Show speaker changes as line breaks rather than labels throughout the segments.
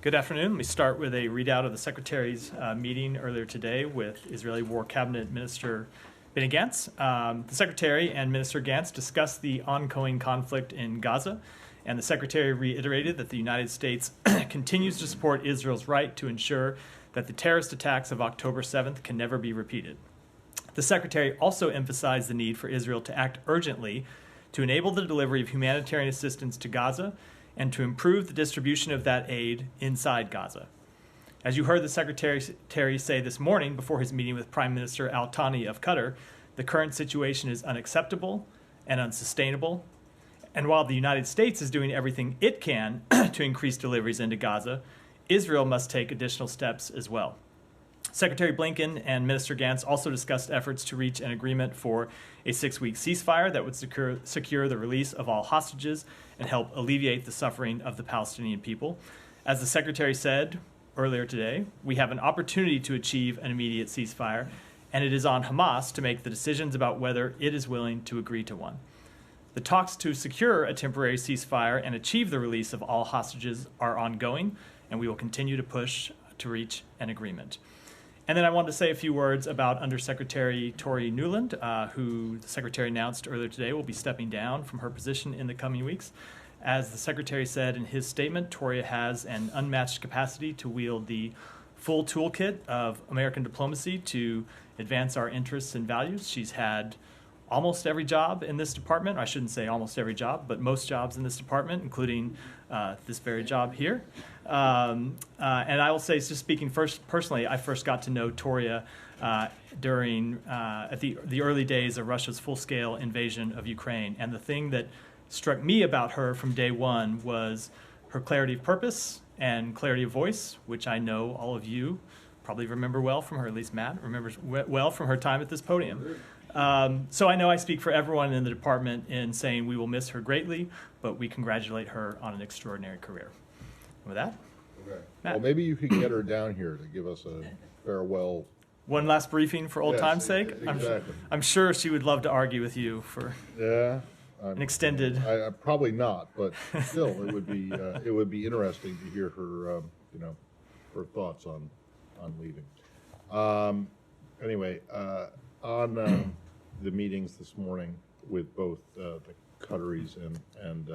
Good afternoon. Let me start with a readout of the Secretary's meeting earlier today with Israeli War Cabinet Minister Benny Gantz. The Secretary and Minister Gantz discussed the ongoing conflict in Gaza, and the Secretary reiterated that the United States continues to support Israel's right to ensure that the terrorist attacks of October 7th can never be repeated. The Secretary also emphasized the need for Israel to act urgently to enable the delivery of humanitarian assistance to Gaza and to improve the distribution of that aid inside Gaza. As you heard the Secretary say this morning before his meeting with Prime Minister Al Thani of Qatar, the current situation is unacceptable and unsustainable. And while the United States is doing everything it can to increase deliveries into Gaza, Israel must take additional steps as well. Secretary Blinken and Minister Gantz also discussed efforts to reach an agreement for a 6-week ceasefire that would secure the release of all hostages and help alleviate the suffering of the Palestinian people. As the Secretary said earlier today, we have an opportunity to achieve an immediate ceasefire, and it is on Hamas to make the decisions about whether it is willing to agree to one. The talks to secure a temporary ceasefire and achieve the release of all hostages are ongoing, and we will continue to push to reach an agreement. And then I wanted to say a few words about Undersecretary Tori Newland, who the Secretary announced earlier today will be stepping down from her position in the coming weeks. As the Secretary said in his statement, Tori has an unmatched capacity to wield the full toolkit of American diplomacy to advance our interests and values. She's had almost every job in this department. I shouldn't say almost every job, but most jobs in this department, including this very job here. And I will say, just speaking personally, I first got to know Toria during at the early days of Russia's full-scale invasion of Ukraine. And the thing that struck me about her from day one was her clarity of purpose and clarity of voice, which I know all of you probably remember well from her, at least Matt remembers well from her time at this podium. So I know I speak for everyone in the department in saying we will miss her greatly, but we congratulate her on an extraordinary career. And with that,
okay.
Matt.
Well, maybe you could get her down here to give us a farewell.
One last briefing for old time's sake.
Exactly.
I'm sure she would love to argue with you for an extended.
Probably not, but still, it would be interesting to hear her, her thoughts on leaving. Anyway. On the meetings this morning with both the Qataris and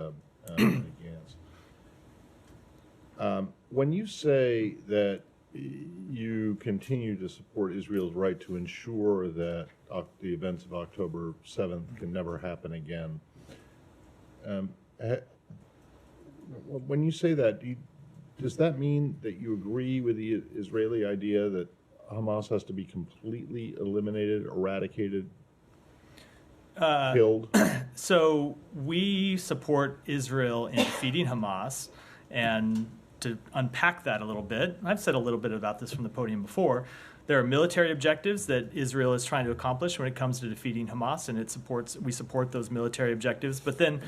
Gantz, when you say that you continue to support Israel's right to ensure that the events of October 7th can never happen again, when you say that, does that mean that you agree with the Israeli idea that Hamas has to be completely eliminated, eradicated, killed?
So we support Israel in defeating Hamas, and to unpack that a little bit, I've said a little bit about this from the podium before. There are military objectives that Israel is trying to accomplish when it comes to defeating Hamas, and we support those military objectives. But then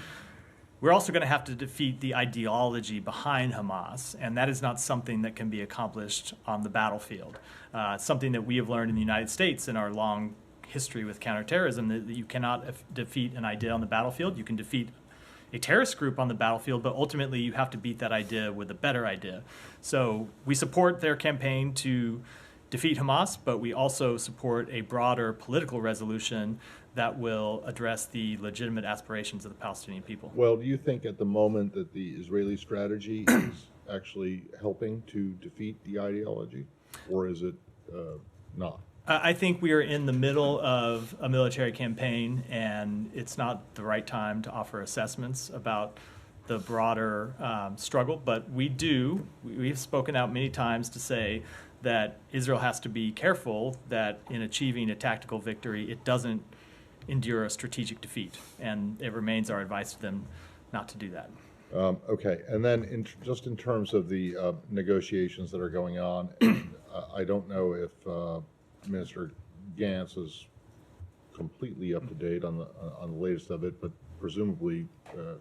we're also going to have to defeat the ideology behind Hamas, and that is not something that can be accomplished on the battlefield. Something that we have learned in the United States in our long history with counterterrorism, that you cannot defeat an idea on the battlefield. You can defeat a terrorist group on the battlefield, but ultimately you have to beat that idea with a better idea. So we support their campaign to defeat Hamas, but we also support a broader political resolution that will address the legitimate aspirations of the Palestinian people.
Well, do you think at the moment that the Israeli strategy is actually helping to defeat the ideology, or is it not?
I think we are in the middle of a military campaign, and it's not the right time to offer assessments about the broader struggle. But we've spoken out many times to say that Israel has to be careful that in achieving a tactical victory, it doesn't endure a strategic defeat. And it remains our advice to them not to do that.
Okay, and then just in terms of the negotiations that are going on, I don't know if Minister Gantz is completely up to date on the latest of it, but presumably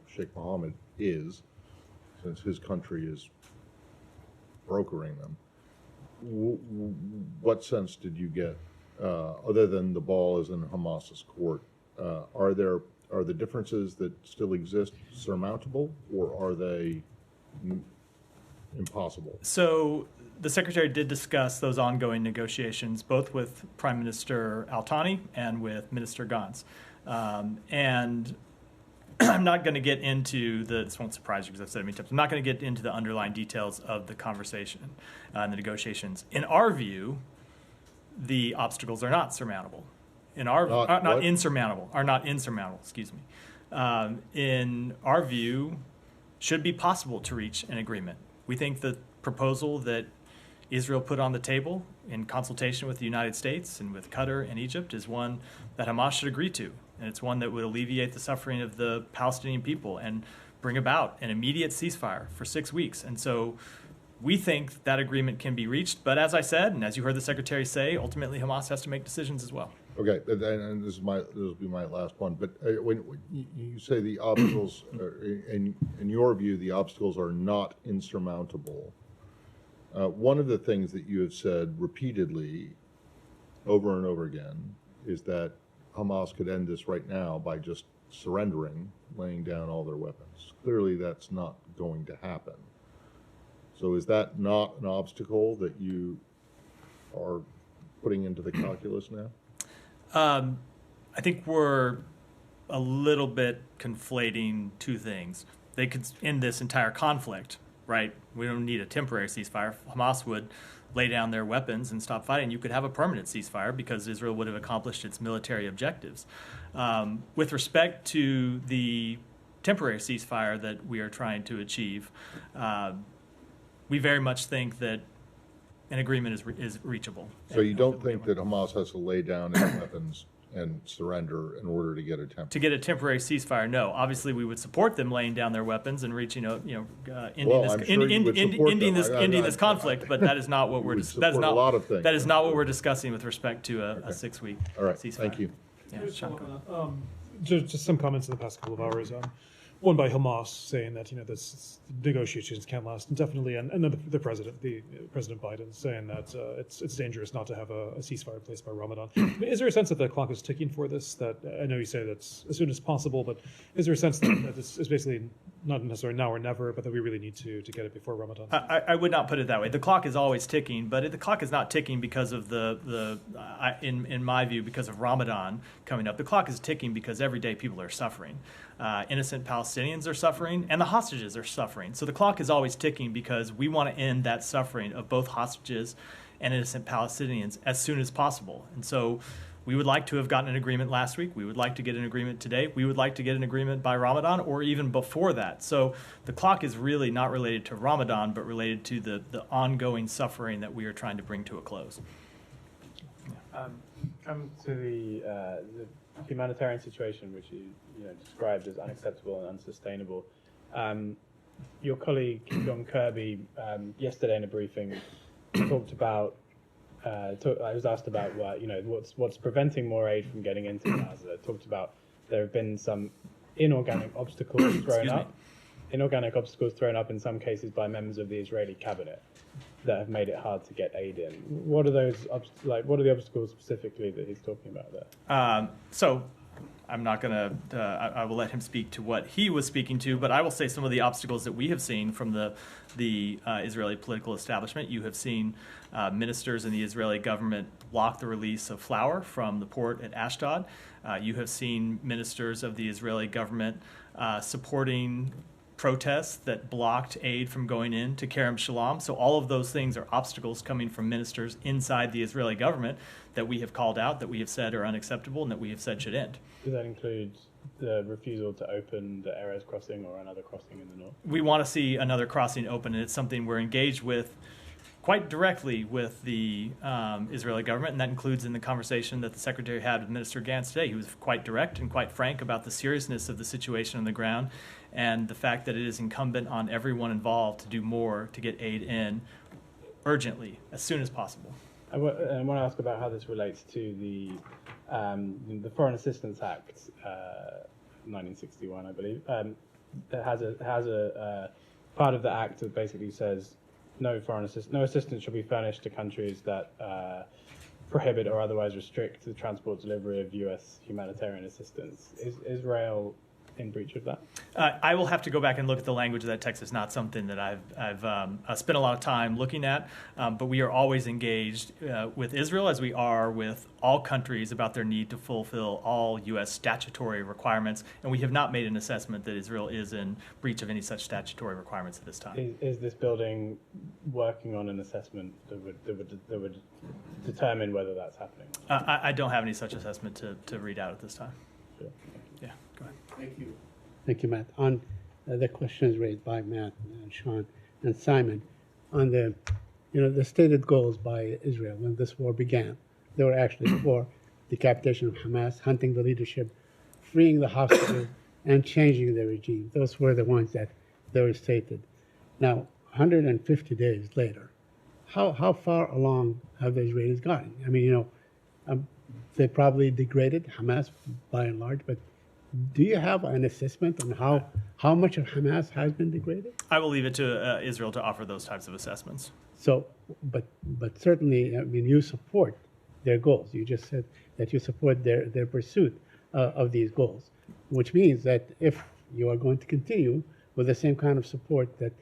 Sheikh Mohammed is, since his country is brokering them. What sense did you get, other than the ball is in Hamas's court? Are the differences that still exist surmountable, or are they impossible?
So the secretary did discuss those ongoing negotiations, both with Prime Minister Al-Thani and with Minister Gantz. And I'm not going to get into this won't surprise you because I've said it many times. I'm not going to get into the underlying details of the conversation and the negotiations. In our view, the obstacles are not surmountable. Not insurmountable. Excuse me. In our view, should be possible to reach an agreement. We think the proposal that Israel put on the table in consultation with the United States and with Qatar and Egypt is one that Hamas should agree to. And it's one that would alleviate the suffering of the Palestinian people and bring about an immediate ceasefire for 6 weeks. And so we think that agreement can be reached. But as I said, and as you heard the secretary say, ultimately Hamas has to make decisions as well.
Okay, and this will be my last one. But when you say the obstacles, in your view, the obstacles are not insurmountable, one of the things that you have said repeatedly over and over again is that Hamas could end this right now by just surrendering, laying down all their weapons. Clearly, that's not going to happen. So is that not an obstacle that you are putting into the calculus now?
I think we're a little bit conflating two things. They could end this entire conflict, right? We don't need a temporary ceasefire. Hamas would lay down their weapons and stop fighting. You could have a permanent ceasefire because Israel would have accomplished its military objectives. With respect to the temporary ceasefire that we are trying to achieve, we very much think that an agreement is reachable.
So you don't think that Hamas has to lay down its weapons and surrender in order to get a temporary?
To get a temporary ceasefire, no. Obviously, we would support them laying down their weapons and reaching, ending this conflict. But that is not what we're that is not what we're discussing with respect to a 6-week ceasefire.
Thank you.
Yeah,
just some comments in the past couple of hours. One by Hamas saying that this negotiations can't last indefinitely, and then the President Biden saying that it's dangerous not to have a ceasefire in place by Ramadan. Is there a sense that the clock is ticking for this? That I know you say that's as soon as possible, but is there a sense that this is basically not necessarily now or never, but that we really need to get it before Ramadan?
I would not put it that way. The clock is always ticking, but the clock is not ticking because of in my view, because of Ramadan coming up. The clock is ticking because every day people are suffering. Innocent Palestinians are suffering, and the hostages are suffering. So the clock is always ticking because we want to end that suffering of both hostages and innocent Palestinians as soon as possible. And so we would like to have gotten an agreement last week. We would like to get an agreement today. We would like to get an agreement by Ramadan or even before that. So the clock is really not related to Ramadan, but related to the ongoing suffering that we are trying to bring to a close.
Come to the humanitarian situation, which you described as unacceptable and unsustainable. Your colleague John Kirby yesterday in a briefing talked about. I was asked about what's preventing more aid from getting into Gaza. Talked about there have been some inorganic obstacles thrown up. Inorganic obstacles thrown up in some cases by members of the Israeli cabinet that have made it hard to get aid in. What are those what are the obstacles specifically that he's talking about there?
So I'm not going to, I will let him speak to what he was speaking to, but I will say some of the obstacles that we have seen from the Israeli political establishment. You have seen ministers in the Israeli government block the release of flour from the port at Ashdod. You have seen ministers of the Israeli government supporting protests that blocked aid from going in to Kerem Shalom. So all of those things are obstacles coming from ministers inside the Israeli government that we have called out, that we have said are unacceptable, and that we have said should end.
Does that include the refusal to open the Erez crossing or another crossing in the north?
We want to see another crossing open, and it's something we're engaged with quite directly with the Israeli government, and that includes in the conversation that the Secretary had with Minister Gantz today. He was quite direct and quite frank about the seriousness of the situation on the ground and the fact that it is incumbent on everyone involved to do more to get aid in urgently, as soon as possible.
I want to ask about how this relates to the Foreign Assistance Act, 1961, I believe. That has a part of the act that basically says no assistance shall be furnished to countries that prohibit or otherwise restrict the transport delivery of U.S. humanitarian assistance. Is Israel in breach of that?
I will have to go back and look at the language of that text. It's not something that I've spent a lot of time looking at, but we are always engaged with Israel, as we are with all countries, about their need to fulfill all U.S. statutory requirements, and we have not made an assessment that Israel is in breach of any such statutory requirements at this time.
Is this building working on an assessment that would determine whether that's happening?
I don't have any such assessment to read out at this time.
Sure.
Yeah, go ahead.
Thank you, Matt. On the questions raised by Matt and Sean and Simon, on the stated goals by Israel when this war began, they were actually for decapitation of Hamas, hunting the leadership, freeing the hostages, and changing the regime. Those were the ones that they were stated. Now, 150 days later, how far along have the Israelis gotten? I mean, they probably degraded Hamas by and large, but do you have an assessment on how much of Hamas has been degraded?
I will leave it to Israel to offer those types of assessments.
So, but certainly, I mean, you support their goals. You just said that you support their pursuit of these goals, which means that if you are going to continue with the same kind of support that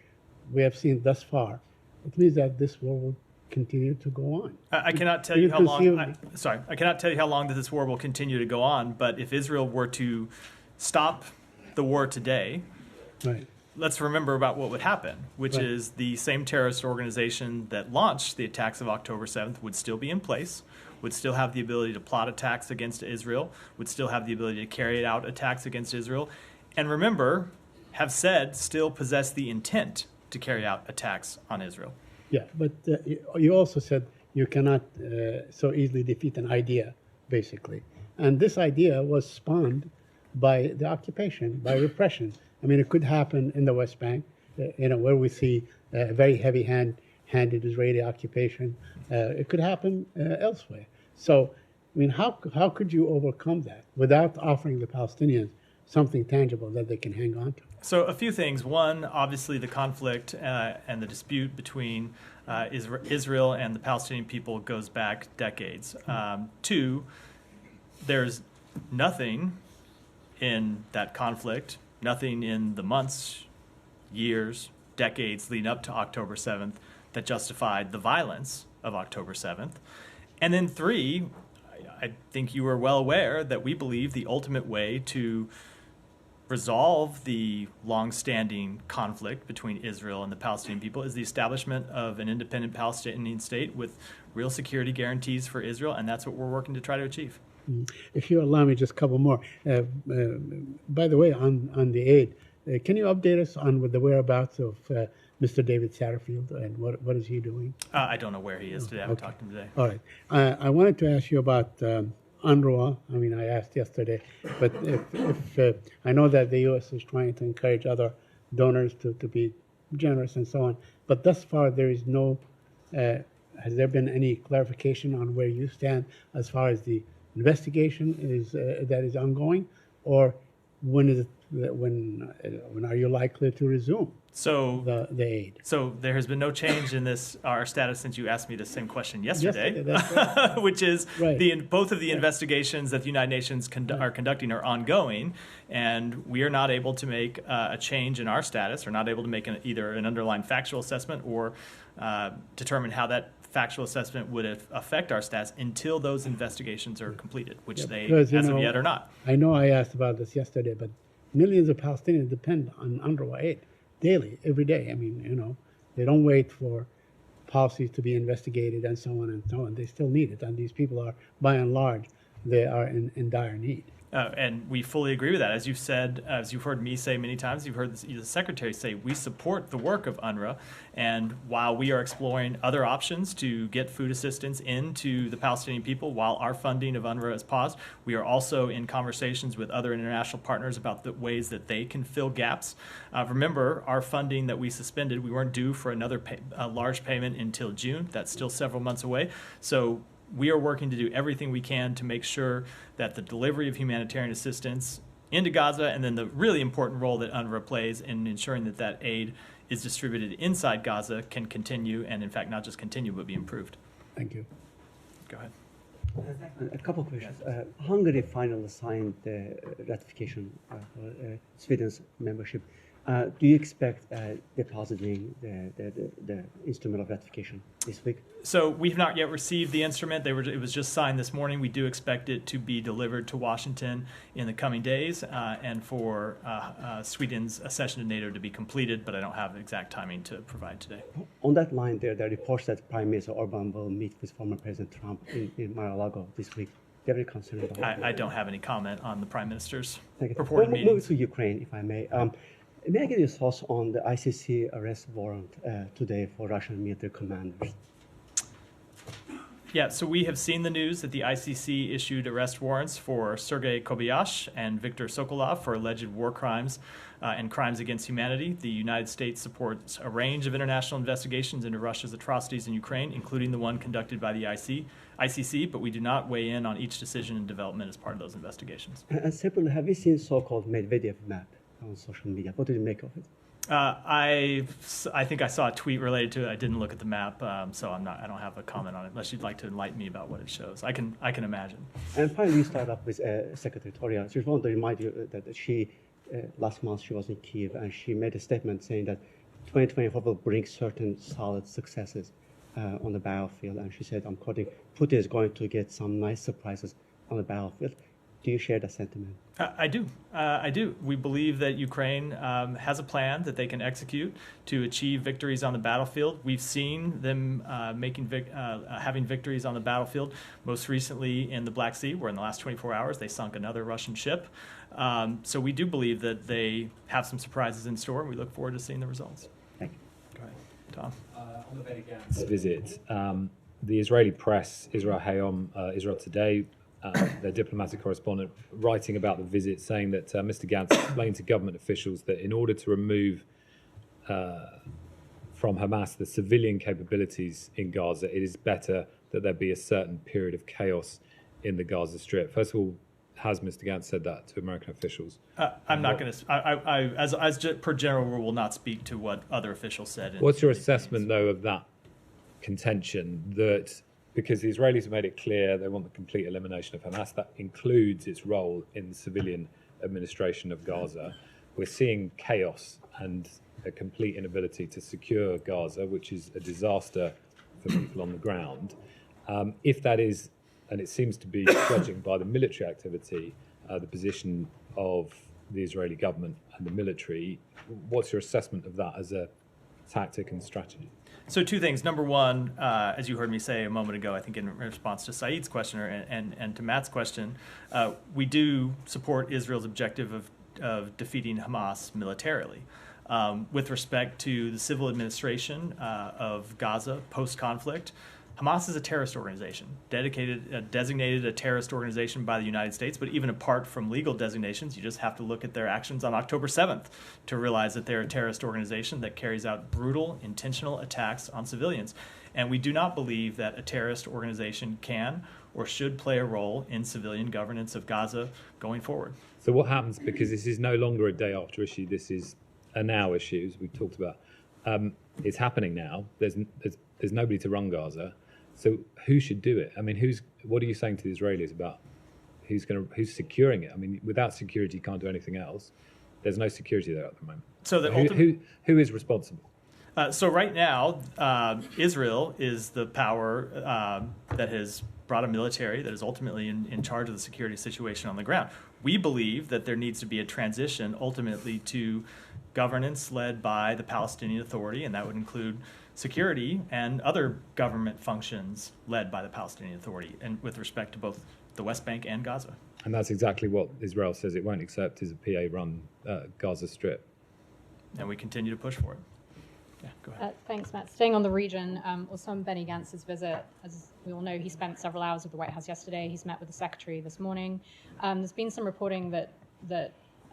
we have seen thus far, it means that this war will continue to go on.
I cannot tell
Do
you
you
how long.
conceive-
I cannot tell you how long that this war will continue to go on. But if Israel were to stop the war today,
Right.
let's remember about what would happen, which
Right.
is the same terrorist organization that launched the attacks of October 7th would still be in place, would still have the ability to plot attacks against Israel, would still have the ability to carry out attacks against Israel, and remember, have said still possess the intent to carry out attacks on Israel.
Yeah, but you also said you cannot so easily defeat an idea, basically. And this idea was spawned by the occupation, by repression. I mean, it could happen in the West Bank, where we see a very heavy-handed Israeli occupation. It could happen elsewhere. So, I mean, how could you overcome that without offering the Palestinians something tangible that they can hang on to?
So a few things. One, obviously the conflict and the dispute between Israel and the Palestinian people goes back decades. Two, there's nothing in that conflict, nothing in the months, years, decades leading up to October 7th that justified the violence of October 7th. And then three, I think you are well aware that we believe the ultimate way to resolve the long-standing conflict between Israel and the Palestinian people is the establishment of an independent Palestinian state with real security guarantees for Israel, and that's what we're working to try to achieve.
If you allow me just a couple more. By the way, on the aid, can you update us on the whereabouts of Mr. David Satterfield and what is he doing?
I don't know where he is today. I haven't talked to him today.
All right. I wanted to ask you about UNRWA. I mean, I asked yesterday, but if I know that the U.S. is trying to encourage other donors to be generous and so on, but thus far there is no, has there been any clarification on where you stand as far as the investigation that is ongoing, or when are you likely to resume
So
the aid?
So there has been no change in our status since you asked me the same question yesterday,
That's right.
which is
Right.
both of the investigations that the United Nations are conducting are ongoing, and we are not able to make a change in our status, or not able to make either an underlying factual assessment or determine how that factual assessment would affect our status until those investigations are completed, which they,
because,
as of yet, are not.
I know I asked about this yesterday, but millions of Palestinians depend on UNRWA aid daily, every day. I mean, they don't wait for policies to be investigated and so on and so on. They still need it, and these people are, by and large, they are in dire need.
And we fully agree with that. As you've said, as you've heard me say many times, you've heard the Secretary say, we support the work of UNRWA. And while we are exploring other options to get food assistance into the Palestinian people while our funding of UNRWA is paused, we are also in conversations with other international partners about the ways that they can fill gaps. Remember, our funding that we suspended, we weren't due for another large payment until June. That's still several months away. So we are working to do everything we can to make sure that the delivery of humanitarian assistance into Gaza, and then the really important role that UNRWA plays in ensuring that that aid is distributed inside Gaza, can continue, and in fact not just continue but be improved.
Thank you.
Go ahead.
A couple of questions. Hungary finally signed the ratification for Sweden's membership. Do you expect depositing the instrument of ratification this week?
So we have not yet received the instrument. It was just signed this morning. We do expect it to be delivered to Washington in the coming days, and for Sweden's accession to NATO to be completed. But I don't have exact timing to provide today.
On that line, there are reports that Prime Minister Orban will meet with former President Trump in Mar-a-Lago this week. Do you have any concern about that?
I don't have any comment on the Prime Minister's
Thank you.
reported
Moving
meetings.
to Ukraine, if I may. May I get your thoughts on the ICC arrest warrant today for Russian military commanders?
Yeah, so we have seen the news that the ICC issued arrest warrants for Sergei Kobyach and Viktor Sokolov for alleged war crimes and crimes against humanity. The United States supports a range of international investigations into Russia's atrocities in Ukraine, including the one conducted by the ICC, but we do not weigh in on each decision and development as part of those investigations.
And separately, have you seen so-called Medvedev map on social media? What did you make of it?
I think I saw a tweet related to it. I didn't look at the map, so I don't have a comment on it unless you'd like to enlighten me about what it shows. I can imagine.
And finally, you start up with Secretary Toria. Just want to remind you that she, last month, she was in Kyiv, and she made a statement saying that 2024 will bring certain solid successes on the battlefield. And she said, I'm quoting, Putin is going to get some nice surprises on the battlefield. Do you share that sentiment?
I do. I do. We believe that Ukraine has a plan that they can execute to achieve victories on the battlefield. We've seen them having victories on the battlefield, most recently in the Black Sea, where in the last 24 hours they sunk another Russian ship. So we do believe that they have some surprises in store, and we look forward to seeing the results.
Thank you.
Go ahead, Tom.
On the Benny Gantz visit, the Israeli press, Israel Hayom, Israel Today, their diplomatic correspondent, writing about the visit, saying that Mr. Gantz explained to government officials that in order to remove from Hamas the civilian capabilities in Gaza, it is better that there be a certain period of chaos in the Gaza Strip. First of all, has Mr. Gantz said that to American officials?
I'm not going to, as per general rule, will not speak to what other officials said.
What's your assessment, though, of that contention that, because the Israelis have made it clear they want the complete elimination of Hamas, that includes its role in the civilian administration of Gaza. We're seeing chaos and a complete inability to secure Gaza, which is a disaster for people on the ground. If that is, and it seems to be, judging by the military activity, the position of the Israeli government and the military, what's your assessment of that as a tactic and strategy?
So two things. Number one, as you heard me say a moment ago, I think in response to Saeed's question and to Matt's question, we do support Israel's objective of defeating Hamas militarily. With respect to the civil administration of Gaza post-conflict, Hamas is a terrorist organization, designated a terrorist organization by the United States, but even apart from legal designations, you just have to look at their actions on October 7th to realize that they're a terrorist organization that carries out brutal, intentional attacks on civilians. And we do not believe that a terrorist organization can or should play a role in civilian governance of Gaza going forward.
So what happens, because this is no longer a day after issue, this is a now issue, as we've talked about. It's happening now. There's nobody to run Gaza. So who should do it? I mean, what are you saying to the Israelis about who's securing it? I mean, without security, you can't do anything else. There's no security there at the moment.
So
who is responsible?
So right now, Israel is the power that has brought a military that is ultimately in charge of the security situation on the ground. We believe that there needs to be a transition ultimately to governance led by the Palestinian Authority, and that would include security and other government functions led by the Palestinian Authority, and with respect to both the West Bank and Gaza.
And that's exactly what Israel says it won't accept, is a PA-run Gaza Strip.
And we continue to push for it. Yeah, go ahead.
Thanks, Matt. Staying on the region, on Benny Gantz's visit, as we all know, he spent several hours at the White House yesterday. He's met with the secretary this morning. There's been some reporting that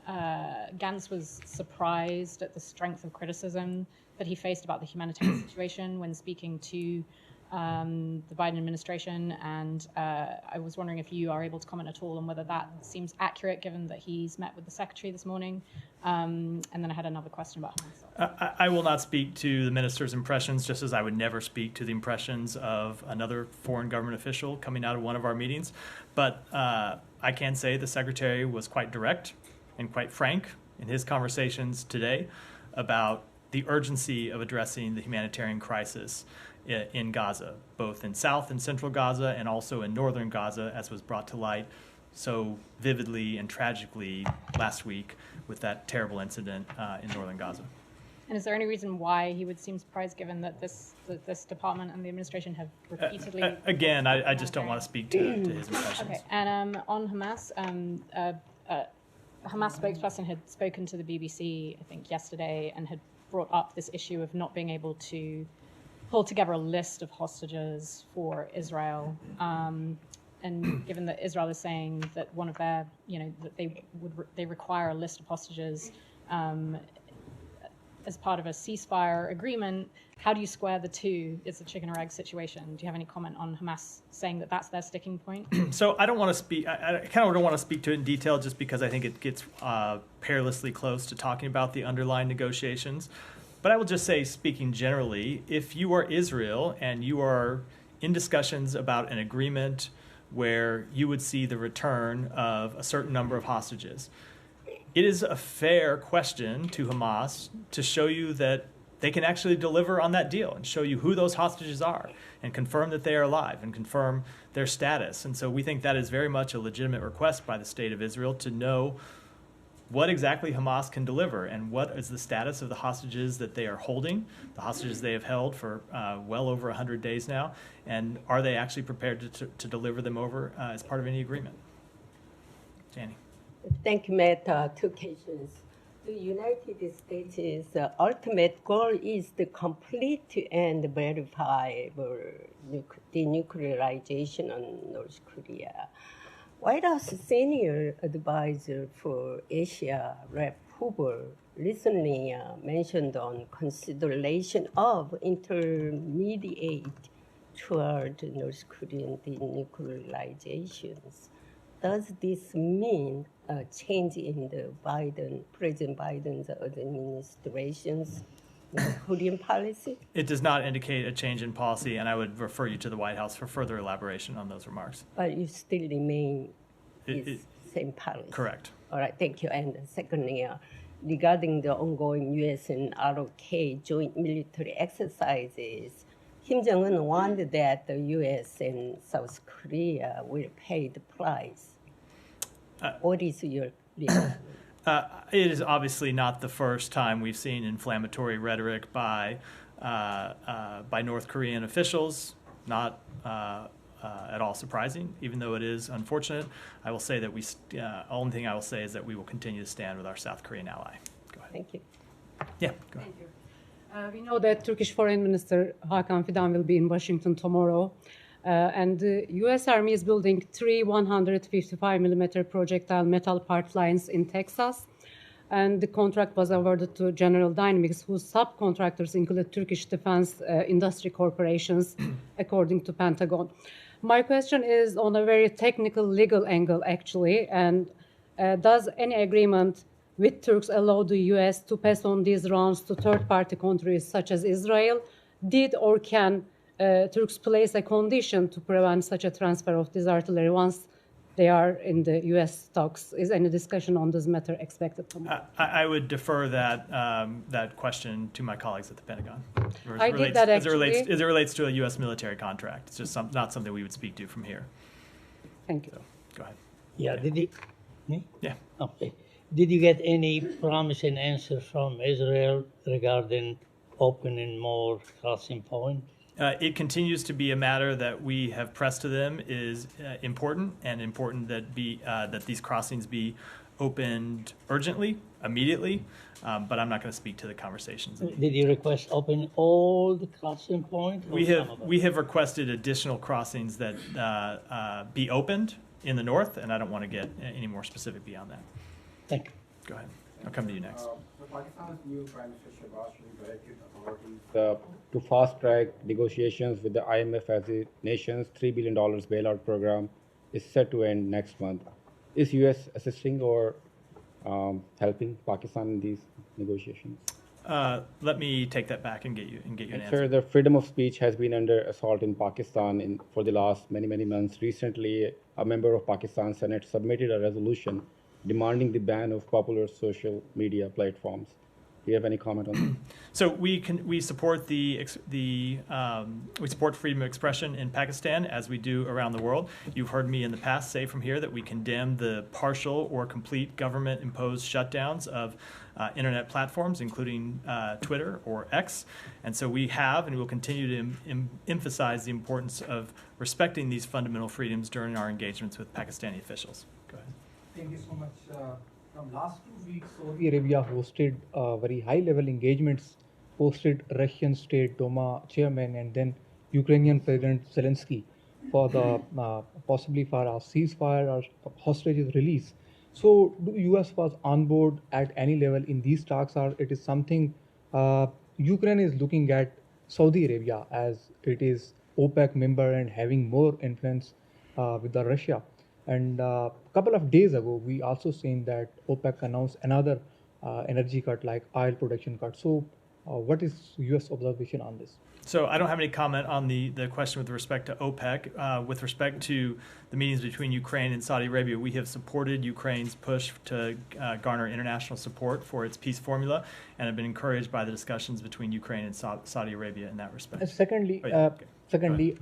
Gantz was surprised at the strength of criticism that he faced about the humanitarian situation when speaking to the Biden administration, and I was wondering if you are able to comment at all on whether that seems accurate, given that he's met with the secretary this morning. And then I had another question about Hamas.
I will not speak to the minister's impressions, just as I would never speak to the impressions of another foreign government official coming out of one of our meetings. But I can say the secretary was quite direct and quite frank in his conversations today about the urgency of addressing the humanitarian crisis in Gaza, both in South and Central Gaza and also in Northern Gaza, as was brought to light so vividly and tragically last week with that terrible incident in Northern Gaza.
And is there any reason why he would seem surprised, given that this department and the administration have repeatedly...
Again, I just don't want to speak to his impressions.
Okay, and on Hamas, Hamas spokesperson had spoken to the BBC, I think, yesterday, and had brought up this issue of not being able to pull together a list of hostages for Israel. And given that Israel is saying that one of their, that they require a list of hostages as part of a ceasefire agreement, how do you square the two? It's a chicken or egg situation. Do you have any comment on Hamas saying that that's their sticking point?
So I don't want to speak. I kind of don't want to speak to it in detail, just because I think it gets perilously close to talking about the underlying negotiations. But I will just say, speaking generally, if you are Israel and you are in discussions about an agreement where you would see the return of a certain number of hostages, it is a fair question to Hamas to show you that they can actually deliver on that deal and show you who those hostages are and confirm that they are alive and confirm their status. And so we think that is very much a legitimate request by the state of Israel to know what exactly Hamas can deliver and what is the status of the hostages that they are holding, the hostages they have held for well over 100 days now, and are they actually prepared to deliver them over as part of any agreement? Danny.
Thank you, Matt. Two questions. The United States' ultimate goal is the complete and verifiable denuclearization of North Korea. White House Senior Advisor for Asia, Rep. Hoover, recently mentioned on consideration of intermediate toward North Korean denuclearizations. Does this mean a change in the President Biden's administration's North Korean policy?
It does not indicate a change in policy, and I would refer you to the White House for further elaboration on those remarks.
But you still remain same policy?
Correct.
All right, thank you. And secondly, regarding the ongoing U.S. and ROK joint military exercises, Kim Jong-un warned that the U.S. and South Korea will pay the price. What is your reaction?
It is obviously not the first time we've seen inflammatory rhetoric by North Korean officials, not at all surprising, even though it is unfortunate. I will say that only thing I will say is that we will continue to stand with our South Korean ally. Go ahead.
Thank you.
Yeah, go ahead.
Thank you. We know that Turkish Foreign Minister Hakan Fidan will be in Washington tomorrow. And the U.S. Army is building 3 155mm projectile metal part lines in Texas. And the contract was awarded to General Dynamics, whose subcontractors include Turkish defense industry corporations, according to Pentagon. My question is on a very technical legal angle, actually. And does any agreement with Turks allow the U.S. to pass on these rounds to third-party countries such as Israel? Did or can Turks place a condition to prevent such a transfer of this artillery once they are in the U.S. talks? Is any discussion on this matter expected tomorrow?
I would defer that question to my colleagues at the Pentagon.
I did that actually.
As it relates to a U.S. military contract. It's just not something we would speak to from here.
Thank you.
So, go ahead.
Yeah, did you? Me?
Yeah.
Okay. Did you get any promising answer from Israel regarding opening more crossing points?
It continues to be a matter that we have pressed to them is important, and important that these crossings be opened urgently, immediately. But I'm not going to speak to the conversations.
Did you request open all the crossing points?
We have requested additional crossings that be opened in the north, and I don't want to get any more specific beyond that.
Thank you.
Go ahead. I'll come to you next.
Pakistan's new Prime Minister Shehbaz Sharif directed authorities to fast-track negotiations with the IMF as the nation's $3 billion bailout program is set to end next month. Is U.S. assisting or helping Pakistan in these negotiations?
Let me take that back and get you an
And
answer.
sir, the freedom of speech has been under assault in Pakistan for the last many months. Recently, a member of Pakistan Senate submitted a resolution demanding the ban of popular social media platforms. Do you have any comment on that?
So we support we support freedom of expression in Pakistan as we do around the world. You've heard me in the past say from here that we condemn the partial or complete government-imposed shutdowns of internet platforms, including Twitter or X. And so we have and will continue to emphasize the importance of respecting these fundamental freedoms during our engagements with Pakistani officials. Go ahead.
Thank you so much. From last 2 weeks, Saudi Arabia hosted very high-level engagements, hosted Russian State Duma chairman and then Ukrainian President Zelensky for the possibly for a ceasefire or hostages release. So, do U.S. was on board at any level in these talks, or it is something Ukraine is looking at Saudi Arabia as it is OPEC member and having more influence with the Russia. And a couple of days ago, we also seen that OPEC announced another energy cut, like oil production cut. So, what is U.S. observation on this?
So I don't have any comment on the question with respect to OPEC. With respect to the meetings between Ukraine and Saudi Arabia, we have supported Ukraine's push to garner international support for its peace formula and have been encouraged by the discussions between Ukraine and Saudi Arabia in that respect.
Secondly,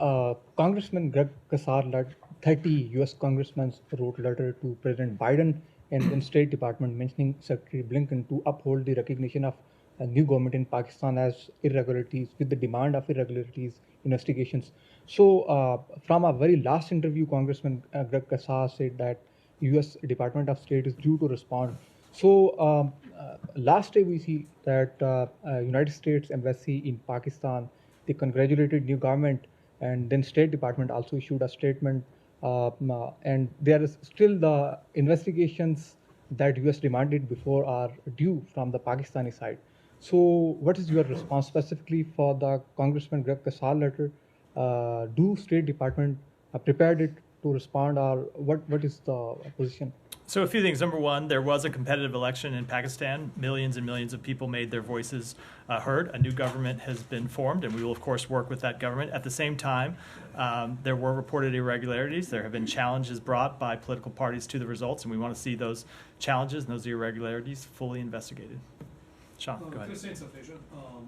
Congressman Greg Casar led 30 U.S. congressmen wrote a letter to President Biden and then State Department mentioning Secretary Blinken to uphold the recognition of a new government in Pakistan as irregularities with the demand of irregularities investigations. So from a very last interview, Congressman Greg Casar said that U.S. Department of State is due to respond. So last day we see that United States Embassy in Pakistan, they congratulated new government, and then State Department also issued a statement, and there is still the investigations that U.S. demanded before are due from the Pakistani side. So what is your response specifically for the Congressman Greg Casar letter? Do State Department prepared it to respond, or what is the position?
So a few things. Number one, there was a competitive election in Pakistan. Millions and millions of people made their voices heard. A new government has been formed, and we will, of course, work with that government. At the same time, there were reported irregularities. There have been challenges brought by political parties to the results, and we want to see those challenges and those irregularities fully investigated. Sean, go ahead.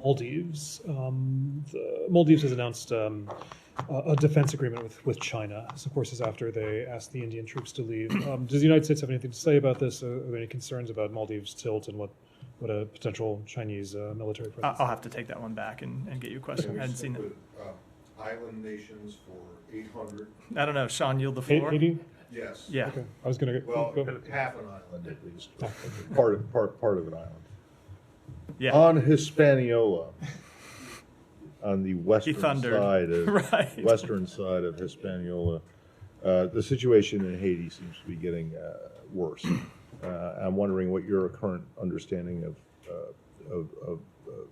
Maldives. Maldives has announced a defense agreement with China. This, of course, is after they asked the Indian troops to leave. Does the United States have anything to say about this? Are there any concerns about Maldives' tilt and what a potential Chinese military presence?
I'll have to take that one back and get you a question. I hadn't seen it.
Island nations for 800.
I don't know. Sean, yield the floor.
Haiti?
Yes.
Yeah.
Okay. I was going to
Well,
go.
half an island at least. part of an island.
Yeah.
On Hispaniola, on the western
thundered.
side of
Right.
western side of Hispaniola, the situation in Haiti seems to be getting worse. I'm wondering what your current understanding of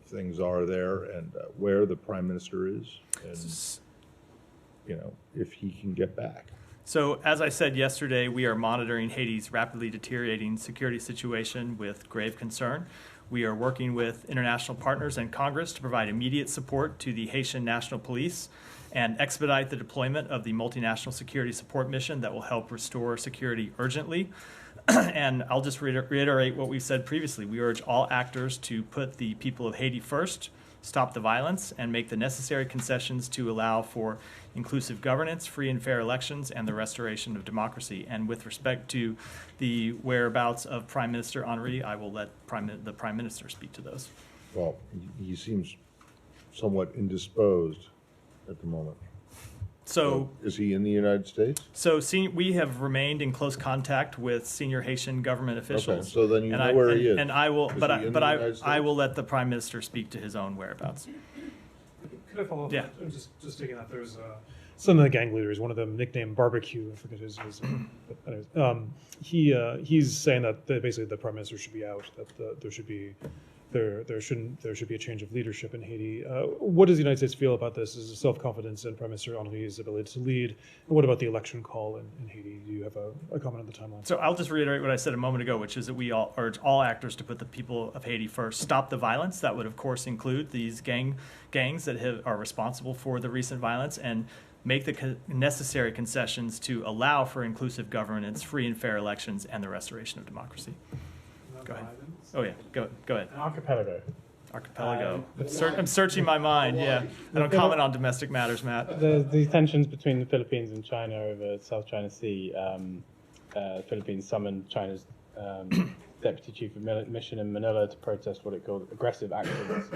things are there, and where the prime minister is, and if he can get back.
So, as I said yesterday, we are monitoring Haiti's rapidly deteriorating security situation with grave concern. We are working with international partners and Congress to provide immediate support to the Haitian National Police and expedite the deployment of the multinational security support mission that will help restore security urgently. And I'll just reiterate what we've said previously. We urge all actors to put the people of Haiti first, stop the violence, and make the necessary concessions to allow for inclusive governance, free and fair elections, and the restoration of democracy. And with respect to the whereabouts of Prime Minister Henry, I will let the Prime Minister speak to those.
Well, he seems somewhat indisposed at the moment.
So
is he in the United States?
So we have remained in close contact with senior Haitian government officials.
Okay, so then you know where he is.
And I will,
Is he
but
in the United States?
I will let the Prime Minister speak to his own whereabouts.
Could I follow up?
Yeah.
I'm just taking that. There's some of the gang leaders, one of them nicknamed Barbecue, I forget his but anyways, he's saying that basically the prime minister should be out, that there should be a change of leadership in Haiti. What does the United States feel about this? Is it self-confidence in Prime Minister Henry's ability to lead? And what about the election call in Haiti? Do you have a comment on the timeline?
So I'll just reiterate what I said a moment ago, which is that we all urge all actors to put the people of Haiti first. Stop the violence. That would, of course, include these gangs that are responsible for the recent violence, and make the necessary concessions to allow for inclusive governance, free and fair elections, and the restoration of democracy. Go ahead. Oh yeah, go ahead.
Archipelago.
I'm searching my mind. Yeah, I don't comment on domestic matters, Matt.
The tensions between the Philippines and China over South China Sea. Philippines summoned China's deputy chief of mission in Manila to protest what it called aggressive actions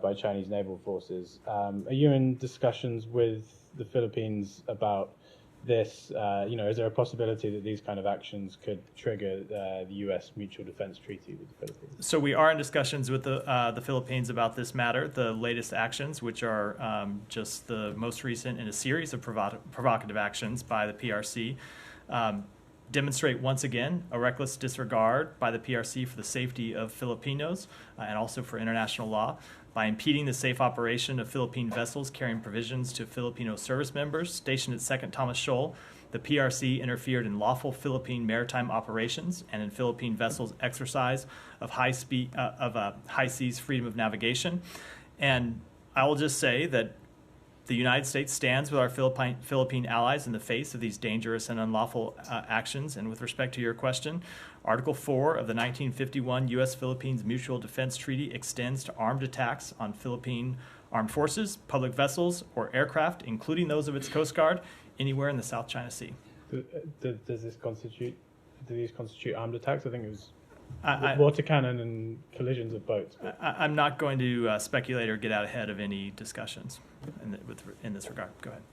by Chinese naval forces. Are you in discussions with the Philippines about this? Is there a possibility that these kind of actions could trigger the U.S. Mutual Defense Treaty with the Philippines?
So we are in discussions with the Philippines about this matter. The latest actions, which are just the most recent in a series of provocative actions by the PRC, demonstrate once again a reckless disregard by the PRC for the safety of Filipinos and also for international law. By impeding the safe operation of Philippine vessels carrying provisions to Filipino service members stationed at 2nd Thomas Shoal, the PRC interfered in lawful Philippine maritime operations and in Philippine vessels' exercise of high seas freedom of navigation. And I will just say that the United States stands with our Philippine allies in the face of these dangerous and unlawful actions. And with respect to your question, Article 4 of the 1951 U.S.-Philippines Mutual Defense Treaty extends to armed attacks on Philippine armed forces, public vessels, or aircraft, including those of its Coast Guard, anywhere in the South China Sea.
Do these constitute armed attacks? I think it was water cannon and collisions of boats.
I'm not going to speculate or get out ahead of any discussions in this regard. Go ahead.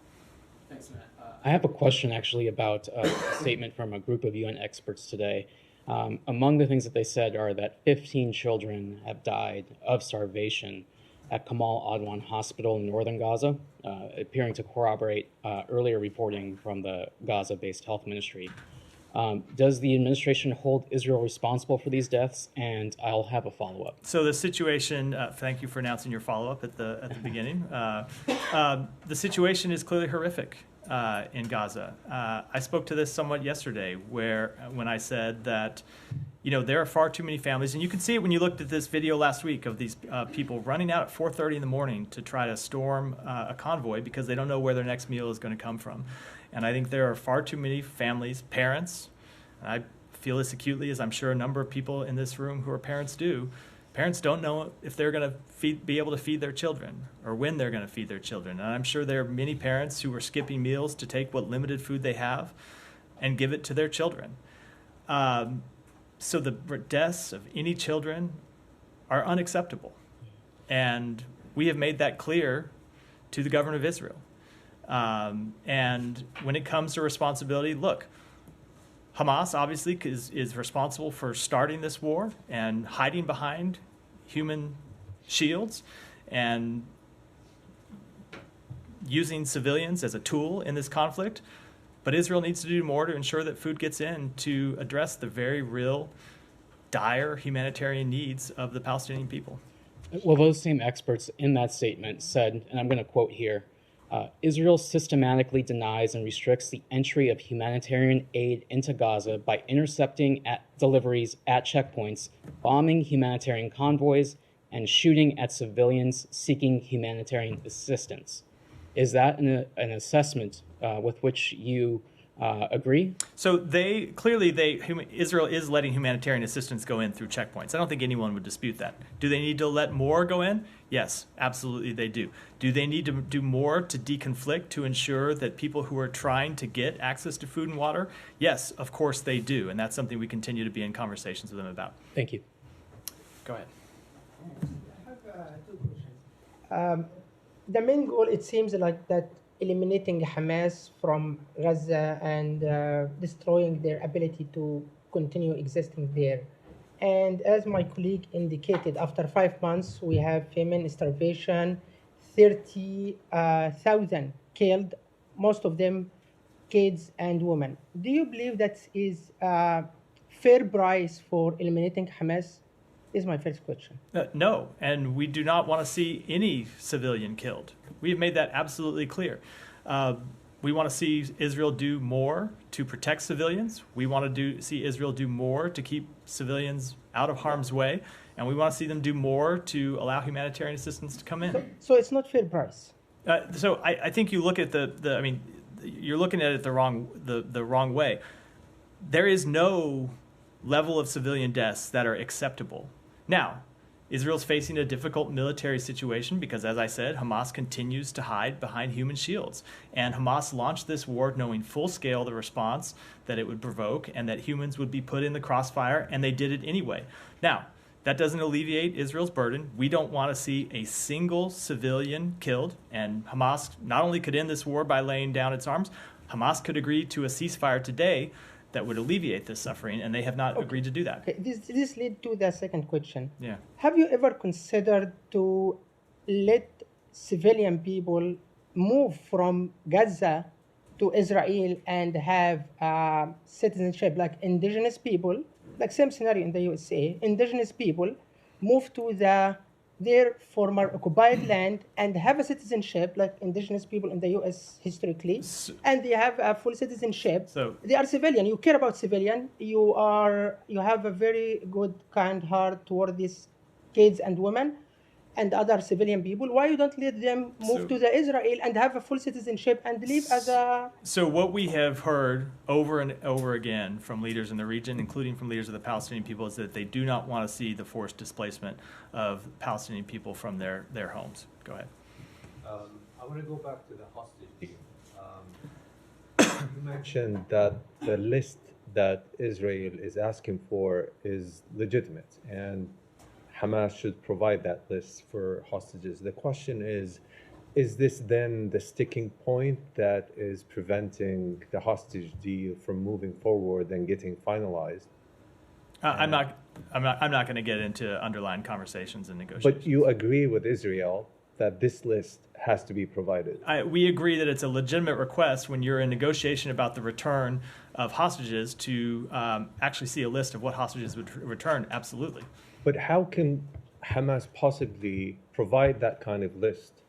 Thanks, Matt. I have a question actually about a statement from a group of UN experts today. Among the things that they said are that 15 children have died of starvation at Kamal Adwan Hospital in northern Gaza, appearing to corroborate earlier reporting from the Gaza-based health ministry. Does the administration hold Israel responsible for these deaths? And I'll have a follow-up.
So the situation, thank you for announcing your follow-up at the beginning. The situation is clearly horrific in Gaza. I spoke to this somewhat yesterday when I said that there are far too many families, and you can see it when you looked at this video last week of these people running out at 4:30 in the morning to try to storm a convoy because they don't know where their next meal is going to come from. And I think there are far too many families, parents, and I feel this acutely, as I'm sure a number of people in this room who are parents do. Parents don't know if they're going to be able to feed their children or when they're going to feed their children. And I'm sure there are many parents who are skipping meals to take what limited food they have and give it to their children. So the deaths of any children are unacceptable. And we have made that clear to the government of Israel. And when it comes to responsibility, look, Hamas obviously is responsible for starting this war and hiding behind human shields and using civilians as a tool in this conflict. But Israel needs to do more to ensure that food gets in to address the very real, dire humanitarian needs of the Palestinian people.
Well, those same experts in that statement said, and I'm going to quote here, Israel systematically denies and restricts the entry of humanitarian aid into Gaza by intercepting deliveries at checkpoints, bombing humanitarian convoys, and shooting at civilians seeking humanitarian assistance. Is that an assessment with which you agree?
So Israel is letting humanitarian assistance go in through checkpoints. I don't think anyone would dispute that. Do they need to let more go in? Yes, absolutely they do. Do they need to do more to deconflict to ensure that people who are trying to get access to food and water? Yes, of course they do. And that's something we continue to be in conversations with them about.
Thank you.
Go ahead.
I have two questions. The main goal, it seems like that eliminating Hamas from Gaza and destroying their ability to continue existing there. And as my colleague indicated, after 5 months, we have famine, starvation, 30,000 killed most of them kids and women. Do you believe that is a fair price for eliminating Hamas? Is my first question.
No, and we do not want to see any civilian killed. We have made that absolutely clear. We want to see Israel do more to protect civilians. We want to see Israel do more to keep civilians out of harm's way. And we want to see them do more to allow humanitarian assistance to come in.
So it's not fair price.
So I think you look at I mean, you're looking at it the wrong way. There is no level of civilian deaths that are acceptable. Now, Israel's facing a difficult military situation because, as I said, Hamas continues to hide behind human shields. And Hamas launched this war knowing full scale the response that it would provoke and that humans would be put in the crossfire, and they did it anyway. Now, that doesn't alleviate Israel's burden. We don't want to see a single civilian killed, and Hamas not only could end this war by laying down its arms, Hamas could agree to a ceasefire today that would alleviate this suffering, and they have not agreed to do that.
Okay. This leads to the second question.
Yeah.
Have you ever considered to let civilian people move from Gaza to Israel and have citizenship, like indigenous people, like same scenario in the USA, indigenous people move to their former occupied land and have a citizenship like indigenous people in the US historically, and they have a full citizenship.
So
they are civilian. You care about civilian. You have a very good, kind heart toward these kids and women and other civilian people. Why you don't let them move to the Israel and have a full citizenship and live as a...
So what we have heard over and over again from leaders in the region, including from leaders of the Palestinian people, is that they do not want to see the forced displacement of Palestinian people from their homes. Go ahead.
I want to go back to the hostage deal. You mentioned that the list that Israel is asking for is legitimate, and Hamas should provide that list for hostages. The question is this then the sticking point that is preventing the hostage deal from moving forward and getting finalized?
I'm not going to get into underlying conversations and negotiations.
But you agree with Israel that this list has to be provided?
We agree that it's a legitimate request when you're in negotiation about the return of hostages to actually see a list of what hostages would return. Absolutely.
But how can Hamas possibly provide that kind of list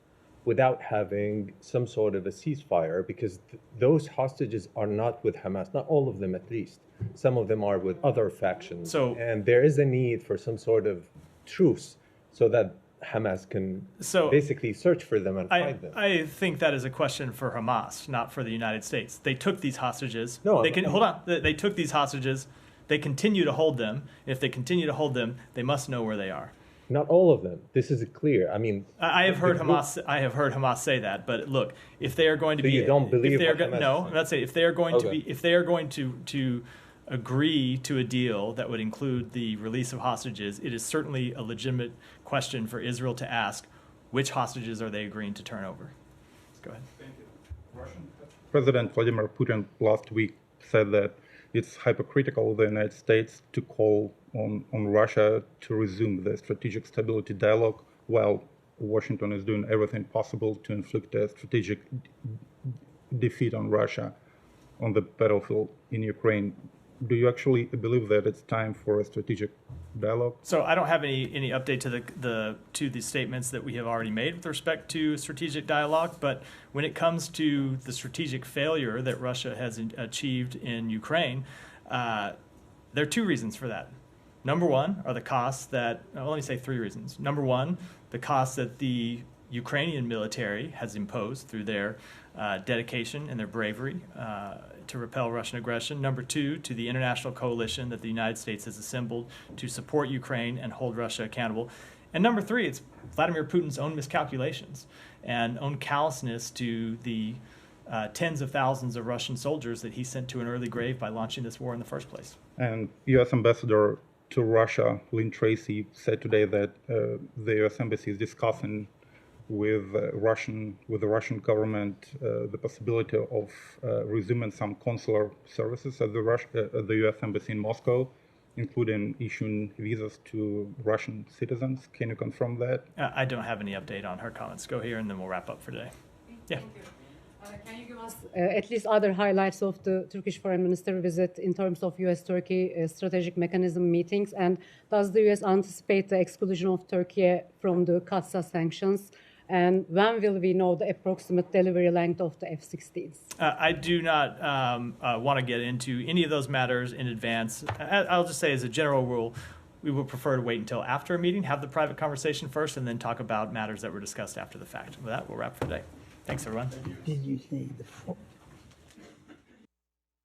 without having some sort of a ceasefire? Because those hostages are not with Hamas, not all of them at least. Some of them are with other factions. And there is a need for some sort of truce so that Hamas can basically search for them and find them.
I think that is a question for Hamas, not for the United States. They took these hostages. Hold on. They took these hostages. They continue to hold them. If they continue to hold them, they must know where they are.
Not all of them. This is clear. I mean,
I have heard Hamas say that. But look, if they are going to be,
you don't believe
no. Let's say if they are going to be, if they are going to agree to a deal that would include the release of hostages, it is certainly a legitimate question for Israel to ask: which hostages are they agreeing to turn over? Go ahead.
Thank you. President Vladimir Putin last week said that it's hypocritical of the United States to call on Russia to resume the strategic stability dialogue while Washington is doing everything possible to inflict a strategic defeat on Russia on the battlefield in Ukraine. Do you actually believe that it's time for a strategic dialogue?
So I don't have any update to the statements that we have already made with respect to strategic dialogue. But when it comes to the strategic failure that Russia has achieved in Ukraine, there are two reasons for that. Number one are the costs that, let me say three reasons. Number one, the costs that the Ukrainian military has imposed through their dedication and their bravery to repel Russian aggression. Number two, to the international coalition that the United States has assembled to support Ukraine and hold Russia accountable. And number three, it's Vladimir Putin's own miscalculations and own callousness to the tens of thousands of Russian soldiers that he sent to an early grave by launching this war in the first place.
And U.S. Ambassador to Russia, Lynn Tracy, said today that the U.S. Embassy is discussing with the Russian government the possibility of resuming some consular services at the U.S. Embassy in Moscow, including issuing visas to Russian citizens. Can you confirm that?
I don't have any update on her comments. Go here, and then we'll wrap up for today. Yeah.
Can you give us at least other highlights of the Turkish foreign minister visit in terms of U.S.-Turkey strategic mechanism meetings? And does the U.S. anticipate the exclusion of Turkey from the CAATSA sanctions? And when will we know the approximate delivery length of the F-16s?
I do not want to get into any of those matters in advance. I'll just say as a general rule, we would prefer to wait until after a meeting, have the private conversation first, and then talk about matters that were discussed after the fact. With that, we'll wrap for today. Thanks, everyone.
Did you say the